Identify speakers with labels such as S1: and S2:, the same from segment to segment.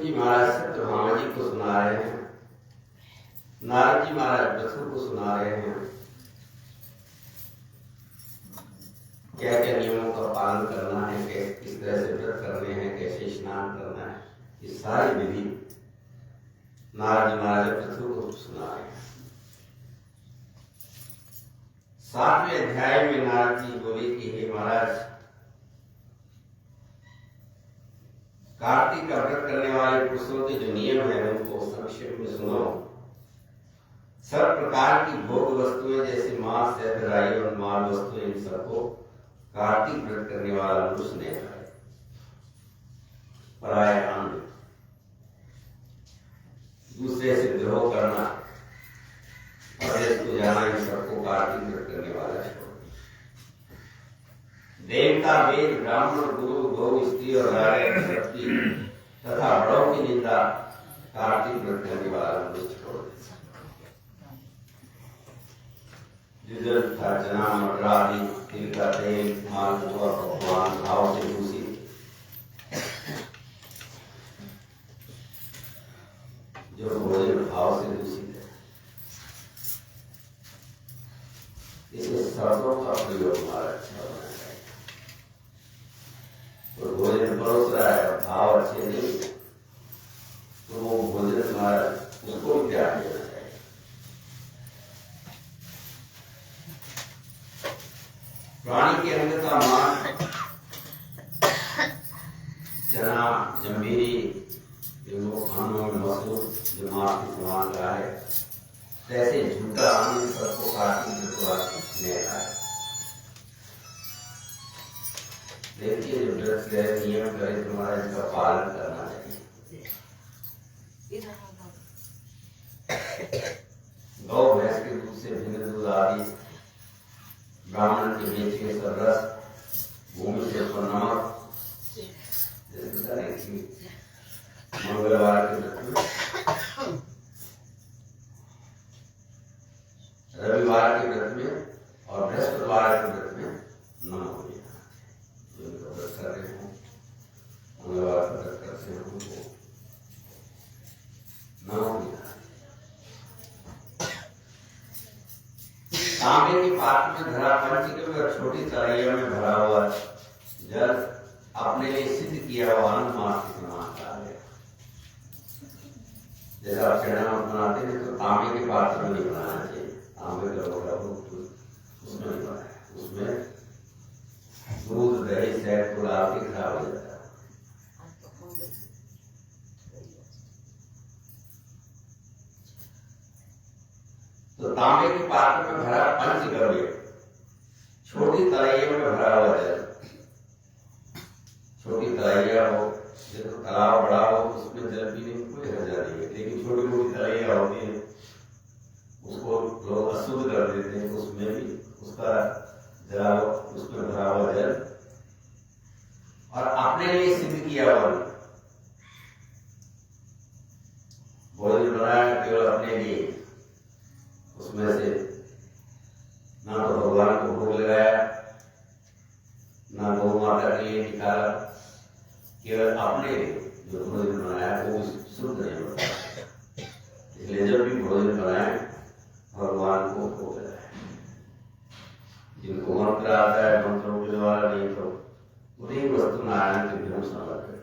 S1: जी महाराज सत्यभामा जी को सुना रहे हैं, नारद जी महाराज पृथु को सुना रहे हैं क्या क्या नियमों का पालन करना है, किस तरह से व्रत करने हैं, कैसे स्नान करना है, ये सारी विधि नारद जी महाराज पृथु को सुना रहे हैं। 7वें अध्याय में नारद जी बोले कि हे महाराज, कार्तिक का व्रत करने वाले पुरुषों के जो नियम है उनको संक्षेप में सुनो। सब प्रकार की भोग वस्तुएं जैसे मांस, शहद, राई और माल वस्तुएं, इन सबको कार्तिक व्रत करने वाला पुरुष ने खाए। पराय अन्न, दूसरे से द्रोह करना, परदेश को जाना, इन सबको कार्तिक व्रत करने वाला छोड़। देवता, वेद, ब्राह्मण, गुरु, गौ, स्त्री और नारायण शक्ति तथा बड़ों की निंदा कार्तिक व्रत करने वाला पुरुष छोड़ देता। जुजल था चना, मटर आदि, तिल का तेल, मालपुआ, पकवान भाव से दूषित, जो भोजन भाव से दूषित है, इसे शब्दों का प्रयोग हमारा अच्छा होना चाहिए। तो भोजन परोस रहा है, भाव अच्छे नहीं, तो वो भोजन हमारा उसको भी त्याग देना चाहिए। प्राणी के अंग का मांस, चना, जंभीरी, जो खानों में मसूर जो मांस के समान रहा है, तैसे झूठा अन्न सबको कार्तिक ने खाया। देखिए जो व्रत के नियम करे तुम्हारा इसका पालन करना चाहिए। गौ भैंस के दूध से भिन्न दूध आदि, ब्राह्मण के बीच के सब रस, भूमि से ऊपर नमक, मंगलवार के व्रत में, रविवार के व्रत में और बृहस्पतिवार के व्रत में नमक हो जाना। जो व्रत कर रहे हो, मंगलवार का व्रत करते हो, उनको नमक हो जाना। तांबे के पात्र में धरा पंचगव्य और छोटी तराइयों में भरा हुआ जल अपने लिए सिद्ध किया हुआ अन्न मास के समान डाल दिया। जैसा आप चढ़ावा बनाते हैं तो तांबे के पात्र में नहीं बनाना चाहिए, तांबे का लोटा उसमें नहीं बनाया, उसमें दूध, दही, शहद को डाल के खराब हो जाता है। तो तांबे के पात्र में भरा पंचगव्य, छोटी तराइयों में भरा हुआ जल, छोटी तराइया हो, जैसे तालाब बड़ा हो उसमें जल पीने में कोई हर्जा नहीं है, लेकिन छोटी छोटी तराइया होती है उसको लोग अशुद्ध कर देते हैं, उसमें भी उसका जरा उसमें भरा हुआ जल और अपने लिए सिद्ध किया हुआ भोजन बनाया केवल अपने लिए, उसमें से ना तो भगवान को भोग लगाया, ना गौ माता के लिए निकाला, केवल अपने जो भोजन बनाया वो शुद्ध नहीं होता। इसलिए जब भी भोजन बनाए भगवान को भोग लगाए। जिनको मंत्र आता है मंत्रों के द्वारा, नहीं तो उन्हीं वस्तु नारायण के बिना समर्पित।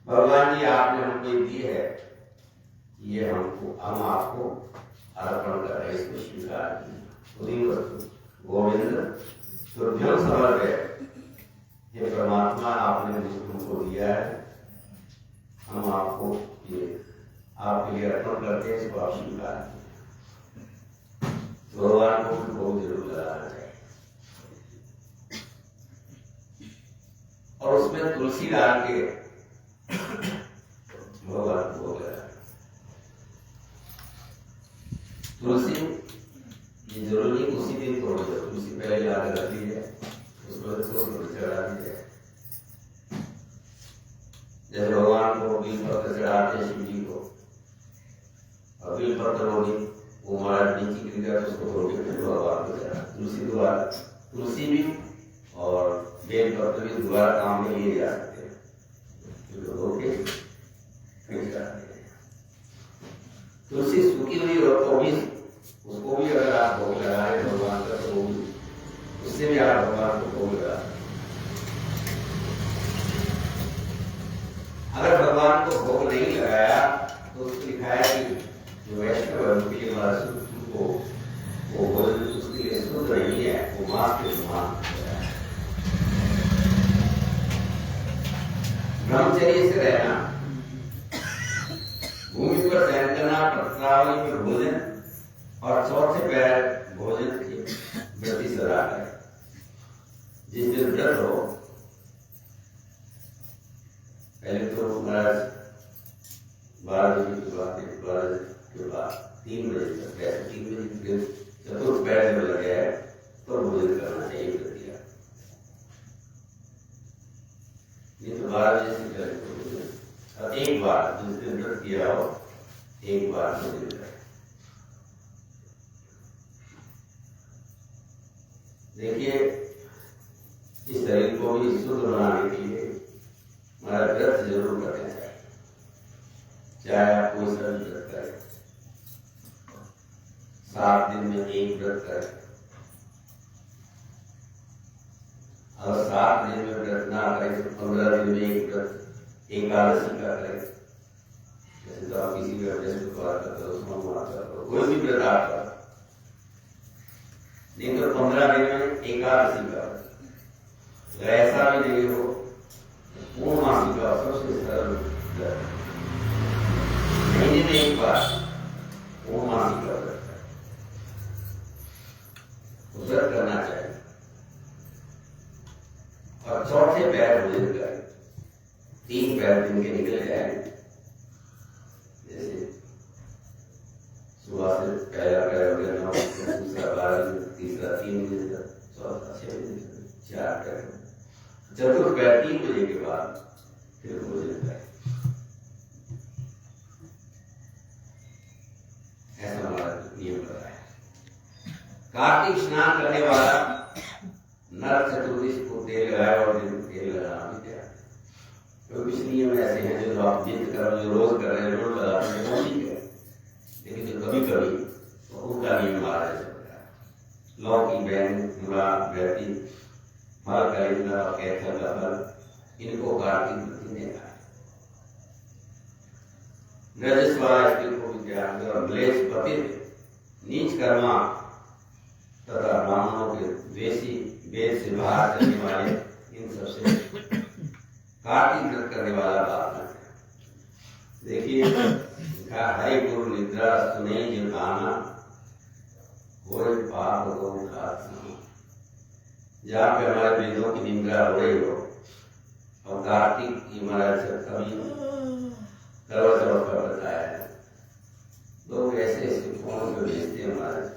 S1: भगवान जी आपने हमको दी है, ये हम आपको अर्पण कर रहे, इसको स्वीकार कीजिए। उन्हीं वस्तु गोविंद तुभ्यं समर्पयामि, ये परमात्मा आपने हमको दिया है, हम आपको ये आपके लिए अर्पण करते हैं, इसको आप स्वीकार कीजिए। भगवान को भी भोग जरूर लगाना चाहिए और उसमें तुलसी डाल के भगवान को भोग लगाना। तुलसी ये जरूरी उसी दिन तोड़ दो, तुलसी पहले याद रख लीजिए, उसको चढ़ा दीजिए। जैसे भगवान को बिल पत्र चढ़ाते हैं शिव जी को, और बिल पत्र होगी वो हमारा नीचे गिर गया तो उसको तोड़ के फिर भगवान को चढ़ा। तुलसी दोबारा, तुलसी भी और बेल पत्र भी दोबारा काम में लिए जा सकते हैं। ओके, तुलसी सूखी हुई हो तो भी उसको भी अगर आप भोग लगाए भगवान का तो वो भी उससे भी आप भगवान को भोग लगा। अगर भगवान को भोग नहीं लगाया तो उसको लिखा है कि जो वैष्णव उनके लिए हमारा को वो भोजन उसके लिए शुद्ध नहीं है, वो मांस के समान है। ब्रह्मचर्य से रहना, भूमि पर शयन करना, पत्रावली में भोजन और चौथे पैर भोजन की व्रति सदा है। जिस दिन व्रत हो, पहले तो महाराज 12 बजे के बाद 3 बजे तक, ऐसे 3 बजे चतुर्थ पैर में लग गया है तो भोजन करना चाहिए व्रतिया। ये तो 12 बजे से पहले और एक बार जिस दिन व्रत किया हो एक बार भोजन करें। देखिए, इस शरीर को भी शुद्ध बनाने के लिए हमारा व्रत जरूर करना चाहिए, चाहे आप कोई सा भी व्रत करें। 7 दिन में एक व्रत करें, और 7 दिन में व्रत ना करें तो 15 दिन में एक व्रत एकादशी का करें। जैसे तो आप किसी भी बृहस्पतिवार का करो, सोमवार का करो, कोई भी व्रत आप करो, नहीं तो 15 दिन में एकादशी का। ऐसा भी नहीं हो पूर्णमासी का सबसे सरल महीने में एक बार पूर्णमासी का व्रत करना चाहिए। और चौथे पैर भोजन करें, 3 पैर दिन के निकल जाए, जैसे सुबह से पहला पैर हो गया 9 बजे, दूसरा 12 बजे, तीसरा 3 बजे तक, चौथा 6 बजे तक, 4 पैर, चतुर्थ पैर 3 बजे के बाद फिर भोजन करें। ऐसा हमारा नियम रहा है। कार्तिक स्नान करने वाला नरक चतुर्दशी को तेल लगाए और तेल लगाना भी क्या, तो कुछ नियम ऐसे हैं जो आप नित्य कर, जो रोज कर रहे हैं, रोज लगाते हैं, वो ठीक है। लेकिन जो कभी कभी तो उनका नियम हमारा चलता है। लौकी, बैंगन, मूला, बैठी, फल, कलिंगा और कैथल का फल, इनको कार्तिक वृत्ति ने खाया। रजस्वाला स्त्री को विद्यार्थी और म्लेच्छ पतित, नीच कर्मा तथा ब्राह्मणों के द्वेषी, वेद से बाहर चलने वाले, इन सबसे कार्तिक व्रत करने वाला बात है। देखिए, हरि गुरु निद्रा सुने जो गाना होए पाप हो खात्मा। जहाँ पे हमारे वेदों की निंदा हो रही हो और कार्तिक की महाराज कभी करवा चौथ का बताया है, लोग ऐसे ऐसे फोन पे भेजते हैं महाराज,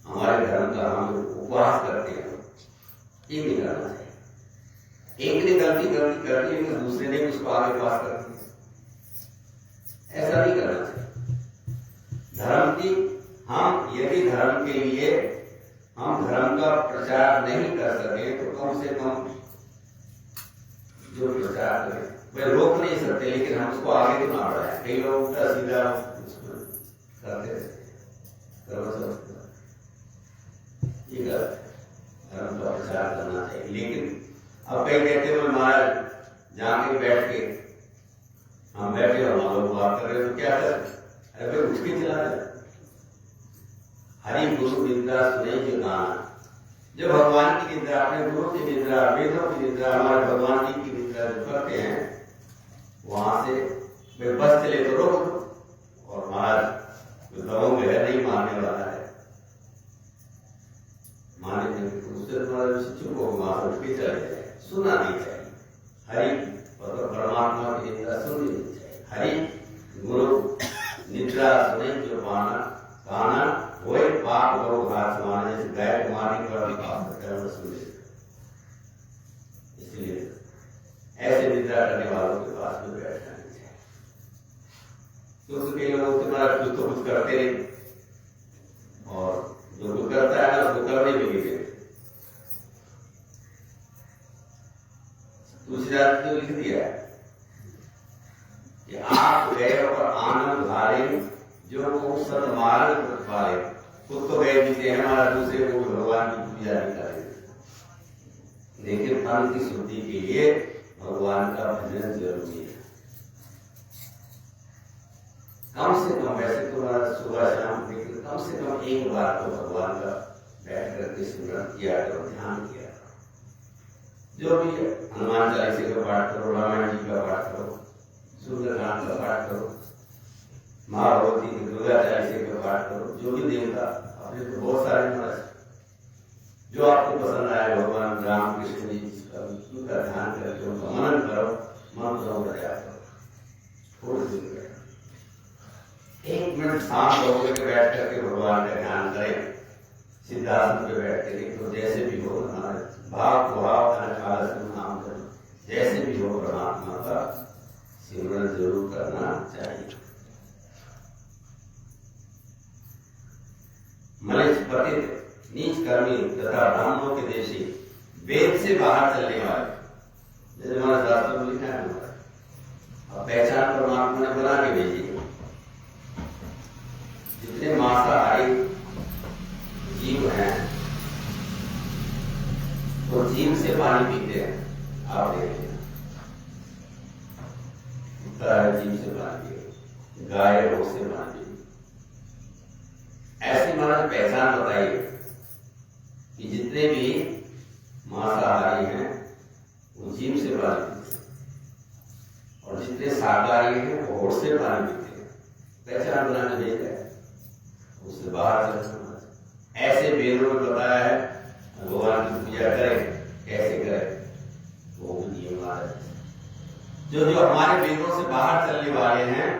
S1: हमारे धर्म का हम उपवास करते हैं, ये नहीं करना चाहिए। एक ने गलती कर दी तो दूसरे ने उसको आगे पास कर दिया, ऐसा नहीं करना चाहिए। धर्म की हम यदि धर्म के लिए हम धर्म का प्रचार नहीं कर सके तो कम से कम जो प्रचार करें वह रोक नहीं सकते, लेकिन हम उसको आगे तो ना बढ़ाएं। कई लोग उल्टा सीधा करते रहते, ये गलत है। धर्म का प्रचार करना चाहिए, लेकिन अब कई कहते हो महाराज जाके बैठ के हम बैठे और हम लोग बात कर रहे हो तो क्या कर, अरे भाई उठ के चला जाए। हरि गुरु निद्रा सुने जो गाना, जो भगवान की निद्रा, अपने गुरु की निद्रा, वेदों की निद्रा, हमारे भगवान जी की निद्रा जो करते हैं, वहां से वे बस चले तो रोक दो। और महाराज जो दवाओं में है नहीं मानने वाला है, माने नहीं तो उससे तुम्हारा चुप हो, वहां उठ के चले जाए, सुनना नहीं चाहिए। हरि परमात्मा की निद्रा सुननी नहीं चाहिए। हरि गुरु निद्रा सुने जो पाना काना वही पाप करो घास मारने से, गाय को मारने पर पाप कर्म सुने। इसलिए ऐसे निद्रा करने वालों के पास में बैठना नहीं चाहिए। क्योंकि कई लोग तुम्हारा कुछ तो कुछ करते नहीं, और जो कुछ करता है ना उसको करने भी नहीं देते। तुलसीदास ने लिख दिया है कि आप गए और आनंद धारे जो वो सन्मार्ग पाए, खुद तो गए जीते हैं, हमारा दूसरे को भगवान की पूजा नहीं करेंगे, लेकिन मन की शुद्धि के लिए भगवान का भजन जरूरी है। कम से कम, वैसे तो सुबह शाम, लेकिन कम से कम एक बार तो भगवान का बैठ करके स्मरण किया करो, ध्यान किया। जो भी है, हनुमान चालीसा का पाठ करो, रामायण जी का पाठ करो, सुंदरकांड का पाठ करो, महाभगवती की दुर्गा चालीसा का पाठ करो, जो भी देवता, अपने तो बहुत सारे महाराज जो आपको पसंद आए, भगवान राम कृष्ण जी उनका ध्यान करके उनका मनन करो, मंत्रों का जाप करो, थोड़ी देर बैठो, 1 मिनट शांत होकर के बैठ करके भगवान का ध्यान करें। सिद्धांत पे बैठ के तो जैसे भी हो, भाव भाव नाम करो, जैसे भी हो परमात्मा का सिमरन जरूर करना चाहिए। मनुष्य पतित नीच कर्मी तथा ब्राह्मणों के देशी, वेद से बाहर चलने वाले, जैसे हमारे शास्त्रों में लिखा है, अब पहचान परमात्मा ने बना के भेजी है। जितने मांसाहारी जीव हैं वो जीव से पानी पीते हैं, आप देखिए, कुत्ता है जीव से पानी पिए, गाय है उससे पानी पिए। ऐसी महाराज पहचान बताइए कि जितने भी मांसाहारी हैं वो जीव से पानी पीते हैं, और जितने शाकाहारी हैं वो होठ से पानी पीते हैं। पहचान बनाने भेजा है, उससे बाहर चलना। ऐसे वेदों में बताया है भगवान की पूजा करें, कैसे करें, वो भी नियम है। जो हमारे वेदों से बाहर चलने वाले हैं,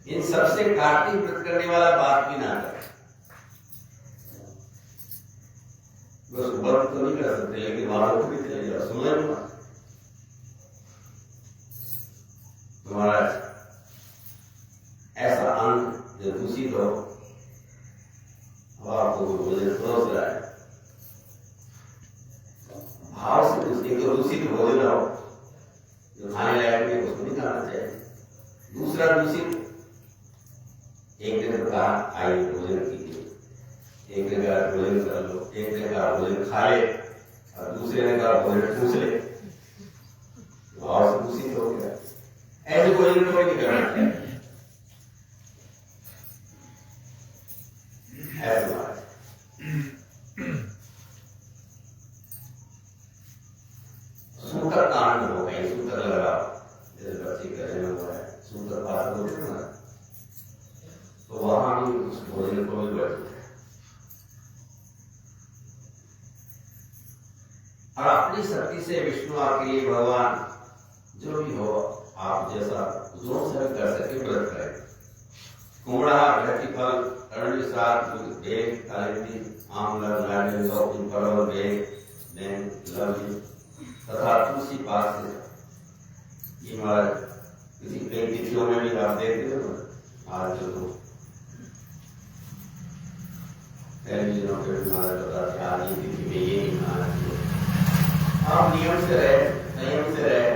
S1: इन सबसे कार्तिक व्रत करने वाला बात भी ना करे। बस व्रत तो नहीं कर सकते, लेकिन वालों को भी चले जाओ, सुनो महाराज, ऐसा अन्न जो दूषित हो, आपको भोजन परोस रहा है, भाव से दूसरी तो दूषित भोजन हो जो खाने लायक नहीं, उसको नहीं खाना चाहिए। दूसरा दूषित, एक दिन कहा आइए भोजन कीजिए, एक ने कहा भोजन कर लो, एक ने कहा भोजन खा ले, और दूसरे ने कहा भोजन पूछ ले, भाव से दूषित हो गया। ऐसे भोजन कोई नहीं करना चाहिए। सूत्र कांड हो गई, सूत्र लगा, जैसे बच्चे का जन्म हुआ है, सूत्र पाठ होते हैं, तो वहां भी उस भोजन को भी बढ़ते हैं। और अपनी शक्ति से विष्णु आपके लिए, भगवान जो भी हो, आप जैसा जो सब कर सके व्रत करें। कुमड़ा, घटिफल, अरण्य साग, बेल, कालिंदी, आंवला, नारियल, लौकी, परवल, बेल, लवली तथा तुलसी पात से। ये महाराज किसी कई तिथियों में भी आप देखते हो, आज जो टेलीविजनों पे महाराज बताते हैं आज की तिथि में ये नहीं खाना चाहिए। आप नियम से रहे, संयम से रहे,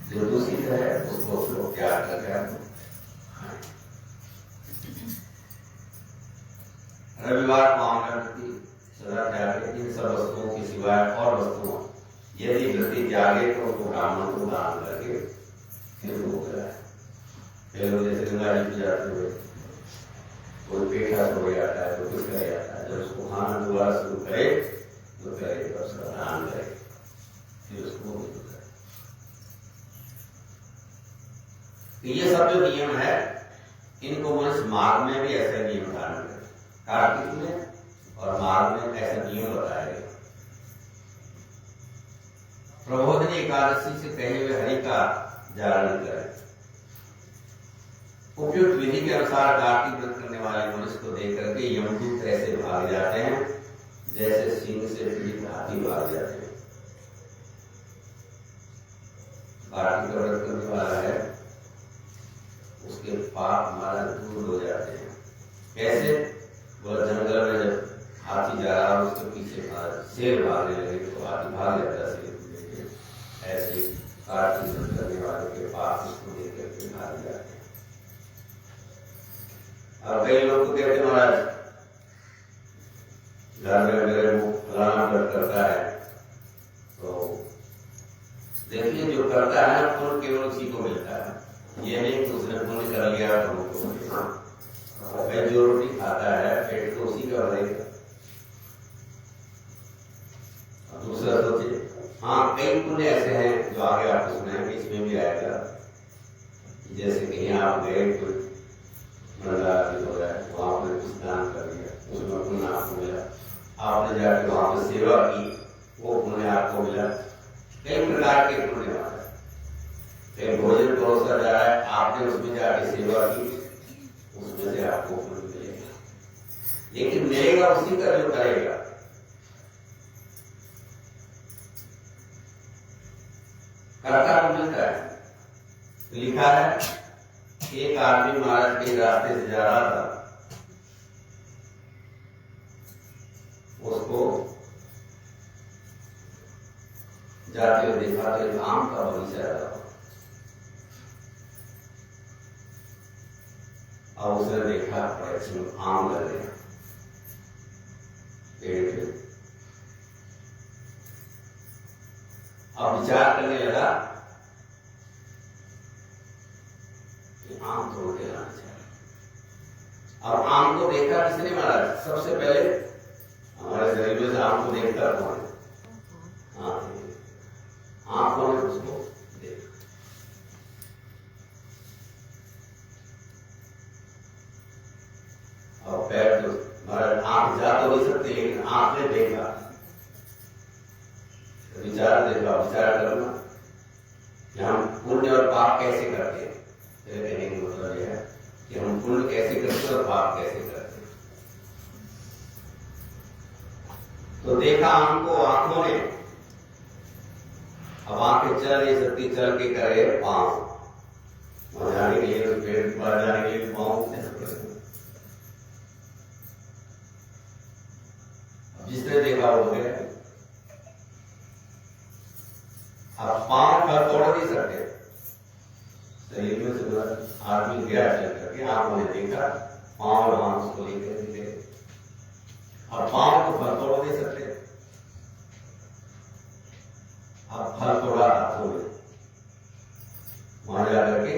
S1: जो दूसरी है उसको प्यार करके। रविवार को आमरण सदा त्याग, इन सब वस्तुओं के सिवाय और वस्तुओं यदि वृत्ति जागे तो उसको ब्राह्मण को दान करके फिर वो कराए। फिर जैसे गंगा जी जाते हुए कोई पेठा छोड़ जाता है तो कुछ कर जाता है, जब उसको खाना दोबारा शुरू करे तो करे तो उसका दान करे, फिर उसको करे। ये सब जो नियम है, इनको मनुष्य मार्ग में भी ऐसे नियम धारण करे। कार्तिक में और मार्ग में ऐसा नियम बताया गया। प्रबोधनी एकादशी से कहे हुए हरि का जागरण करें। उपयुक्त विधि के अनुसार कार्तिक व्रत करने वाले मनुष्य को देख करके यमदूत ऐसे भाग जाते हैं जैसे सिंह से पीड़ित हाथी भाग जाते हैं। कार्तिक व्रत करने वाला है, उसके पाप हमारा दूर हो जाते हैं। कैसे? वह जंगल में जब हाथी जा रहा, उसके पीछे शेर भागने लगे तो हाथी भाग जाता है। ऐसे आरती करने वाले के पास उसको देकर के खा जाते हैं। और कई लोग तो कहते हैं महाराज घर में मेरे वो फलाना व्रत करता है, तो देखिए जो करता है ना पुण्य केवल उसी को मिलता है। ये नहीं कि उसने पुण्य कर लिया तो हमको मिलेगा। जो रोटी खाता है पेट तो उसी का भरेगा। दूसरा सोचिए, हाँ कई पुण्य ऐसे हैं जो आगे आपको सुनाएंगे, इसमें भी आएगा। जैसे कहीं आप गए कोई मंदार हो रहा है, वहां पर कुछ दान कर दिया, उसमें पुण्य आपको मिला। आपने जाकर वहां पर सेवा की, वो पुण्य आपको मिला। कई प्रकार के पुण्य होता है। कहीं भोजन परोसा जा रहा है, आपने उसमें जाकर सेवा की, उसमें से आपको पुण्य मिलेगा। लेकिन मिलेगा उसी का जो करेगा। करता मिलता है। लिखा है एक आदमी महाराज के रास्ते से जा रहा था, उसको जाते हुए देखा तो एक आम का बगीचा था। और उसने देखा आम लगे पेड़ पे। अब विचार करने लगा कि आम तोड़ के लाना चाहिए। अब आम को देखा किसने महाराज? सबसे पहले हमारे शरीर में से आम को देखता कौन है? आंखों ने उसको देखा। और पैर तो महाराज आंख जा तो नहीं सकती, लेकिन आंख ने देखा, विचार देखा। विचार करना कि हम पुण्य और पाप कैसे करते हैं। कहने का मतलब यह है कि हम पुण्य कैसे करते हैं और पाप कैसे करते हैं। तो देखा हमको आंखों ने। अब आंखें चल नहीं सकती, चल के करे पांव, वहां जाने के लिए पेड़ पर जाने के लिए पांव। जिसने देखा हो गया। अब पांव पर तोड़ नहीं सकते, शरीर में से आदमी गया चल करके, आंखों ने देखा, पांव और हाथ उसको लेकर गए। अब पांव को फल तोड़ नहीं सकते, अब फल तोड़ा हाथों में, वहां जाकर के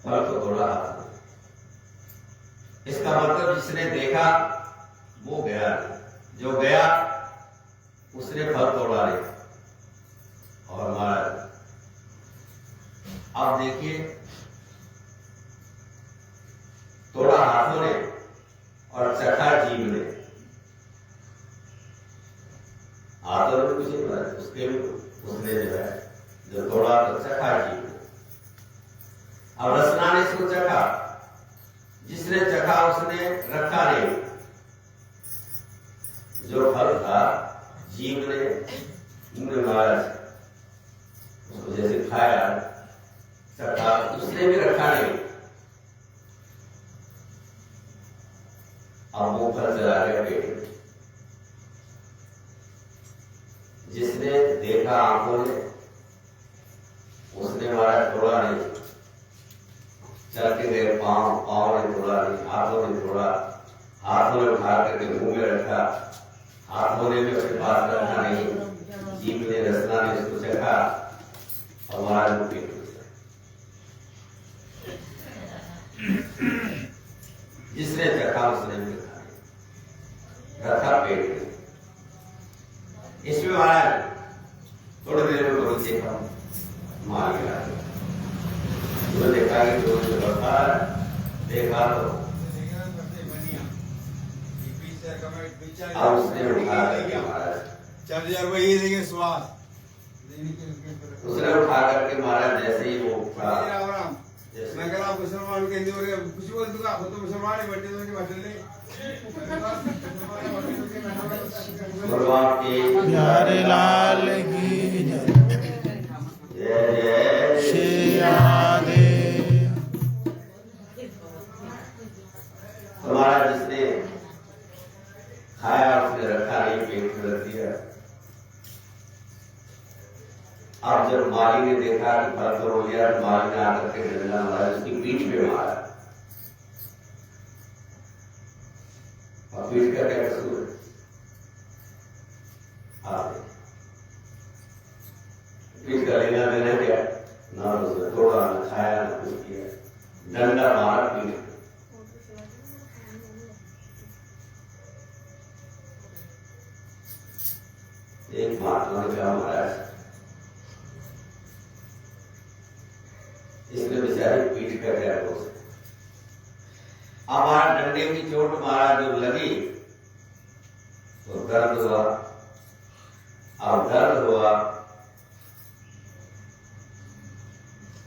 S1: फल को तोड़ा हाथों में। इसका मतलब जिसने देखा वो गया, जो गया उसने फल तोड़ा नहीं। और महाराज अब देखिए, तोड़ा हाथों ने और चखा जीव ने। हाथों में कुछ नहीं पड़ा, उसके उसने जो है जो तोड़ा तो चखा जीव ने। अब रसना ने इसको चखा, जिसने चखा उसने रखा नहीं। जो फल था जीव ने महाराज उसको जैसे खाया चखा, उसने भी रखा नहीं। अब वो फल चला गया पेट में। जिसने देखा आंखों ने उसने महाराज तोड़ा नहीं, चल के गए पांव, पांव ने तोड़ा नहीं, हाथों ने तोड़ा, हाथों ने उठा करके मुंह में रखा, हाथों ने भी उसके पास रखा नहीं। जीभ ने रसना ने उसको चखा और महाराज को पेट में। जिसने चखा उसने भी रखा पेट में। इसमें महाराज थोड़ी देर में बगीचे का मार गया। देखा कि जो देखा तो उसने उठा करके महाराज उसने उठा करके महाराज जैसे ही वो उठा,
S2: मुसलमान के कुछ बोल दूंगा तो मुसलमान ही बैठे
S1: भगवान की
S3: प्यारे लाल की
S1: जय जय
S3: श्री राधे।
S1: हमारा जिसने खाया उसने रखा नहीं, पेट में रख दिया। अब जब माली ने देखा कि फल तो हो गया, तो माली ने आकर के डंडा मारा, उसकी पीठ पे मारा। और पीठ का क्या कसूर है? पीठ का लेना देना क्या? ना उसने तोड़ा, ना खाया, ना कुछ किया, डंडा मारा पीठ। एक महात्मा ने कहा, महाराज इसमें बेचारी पीठ का क्या दोष है? हमारा डंडे की चोट मारा जो लगी तो दर्द हुआ, अब दर्द हुआ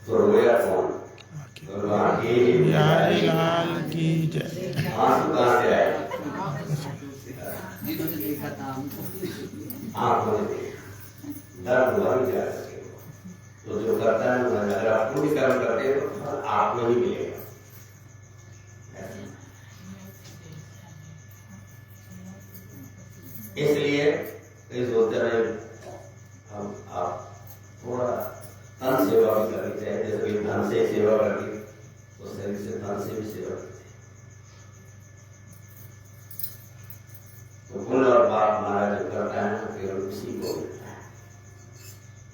S1: तो रोया कौन?
S3: बिहारी लाल की जय।
S1: आंसू कहां से आए? आंखों ने देखा, दर्द हुआ भी जा सके। तो जो करता है ना, अगर आप पूरी कर्म करते हो तो आप में ही मिलेगा। इसलिए इस होते में हम आप थोड़ा तन सेवा भी करनी चाहिए। जैसे धन से सेवा करती तो शरीर से धन से भी सेवा करती। तो पुण्य और पाप महाराज जो करता है ना, केवल उसी को मिलता है।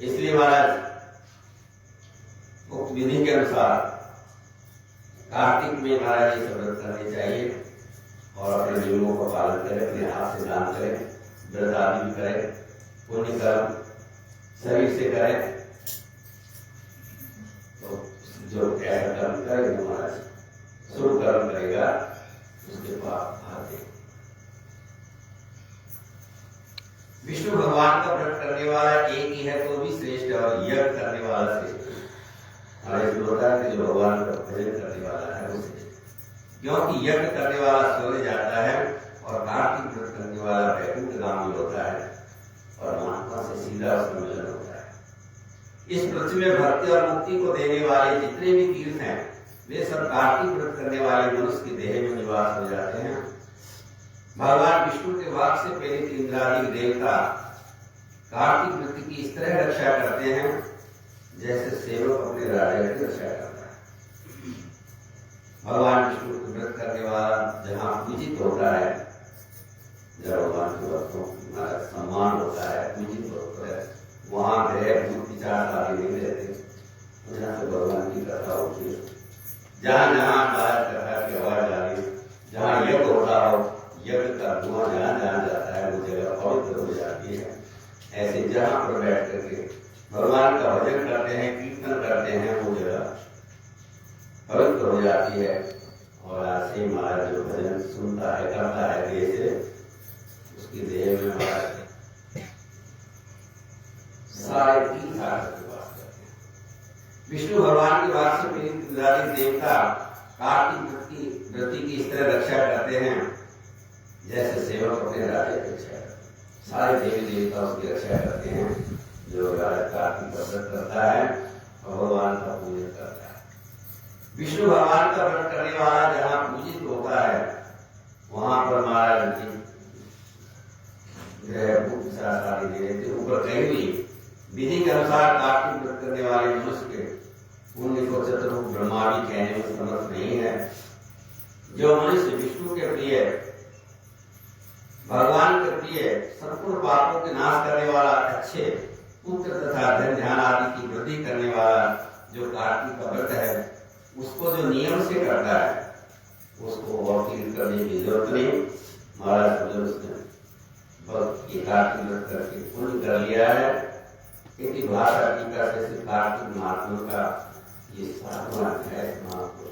S1: इसलिए महाराज उक्त विधि के अनुसार कार्तिक में महाराज ये सब व्रत करने चाहिए और अपने नियमों का पालन करें, अपने हाथ से दान करें, व्रत आदि भी करें, पुण्य कर्म शरीर से करें। तो जो ऐसा कर्म करेगा महाराज, शुभ कर्म करेगा, उसके पाप आते। विष्णु भगवान का व्रत करने वाला एक ही है तो भी श्रेष्ठ, और यज्ञ करने वाला श्रेष्ठ। होता है कि जो भगवान का भजन करने वाला है वो श्रेष्ठ, क्योंकि यज्ञ करने वाला स्वर्ग जाता है और कार्तिक व्रत करने वाला वैकुंठगामी होता है और परमात्मा से सीधा उसका मिलन होता है। इस पृथ्वी में भक्ति और मुक्ति को देने वाले जितने भी तीर्थ हैं, वे सब कार्तिक व्रत करने वाले मनुष्य के देह में निवास हो जाते हैं। भगवान विष्णु के वाक से प्रेरित इंद्रादि देवता कार्तिक व्रत की इस तरह रक्षा करते हैं जैसे सेवक अपने राजा की रक्षा करता है। भगवान विष्णु को व्रत करने वाला जहाँ पूजित होता है, जब भगवान के भक्तों का सम्मान होता है, पूजित होता है, वहाँ ग्रह भूत विचार आदि नहीं रहते। जहाँ से भगवान की कथा होती है, जहाँ जहाँ कथा की आवाज आ रही, जहाँ यज्ञ होता हो, यज्ञ का धुआं जहाँ जहाँ जाता है वो जगह पवित्र हो जाती है। ऐसे जहाँ पर बैठ करके भगवान का भजन करते हैं, कीर्तन करते हैं, वो जगह पवित्र हो जाती है। और ऐसे ही महाराज जो भजन सुनता है, करता है, जैसे उसकी देह में महाराज 3.5 साल के वास करते हैं। विष्णु भगवान के वास से प्रेरित इंद्रादि देवता कार्तिक व्रत की इस तरह रक्षा करते हैं जैसे सेवक अपने राजा की रक्षा करते हैं। सारे देवी देवता उसकी रक्षा करते हैं। जो राजा कार्तिक का व्रत करता है और भगवान का पूजन करता है। विष्णु भगवान का व्रत करने वाला जहाँ पूजित होता है, वहां पर महाराज जी ऊपर कही हुई विधि के अनुसार कार्तिक व्रत करने वाले मनुष्य के पुण्य को चतुर्मुख ब्रह्मा भी कहने में समर्थ नहीं है। जो मनुष्य विष्णु के प्रिय, भगवान के प्रिय, संपूर्ण पापों के नाश करने वाला, अच्छे पुत्र तथा धन ध्यान आदि की वृद्धि करने वाला जो कार्तिक का व्रत है, उसको जो नियम से करता है, उसको और तीर्थ करने की जरूरत नहीं। महाराज उसने बहुत कार्तिक व्रत करके पुण्य कर लिया है। क्योंकि भाषा टीका से कार्तिक महात्मा का ये 7वां अध्याय समाप्त हो।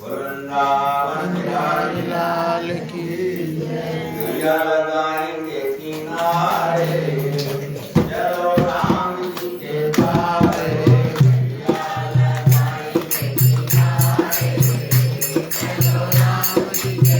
S1: वृंदावन बिहारी लाल की जय। लगाएंगे किनारे, चलो राम जी के द्वारे। लगाएंगे किनारे, चलो राम जी के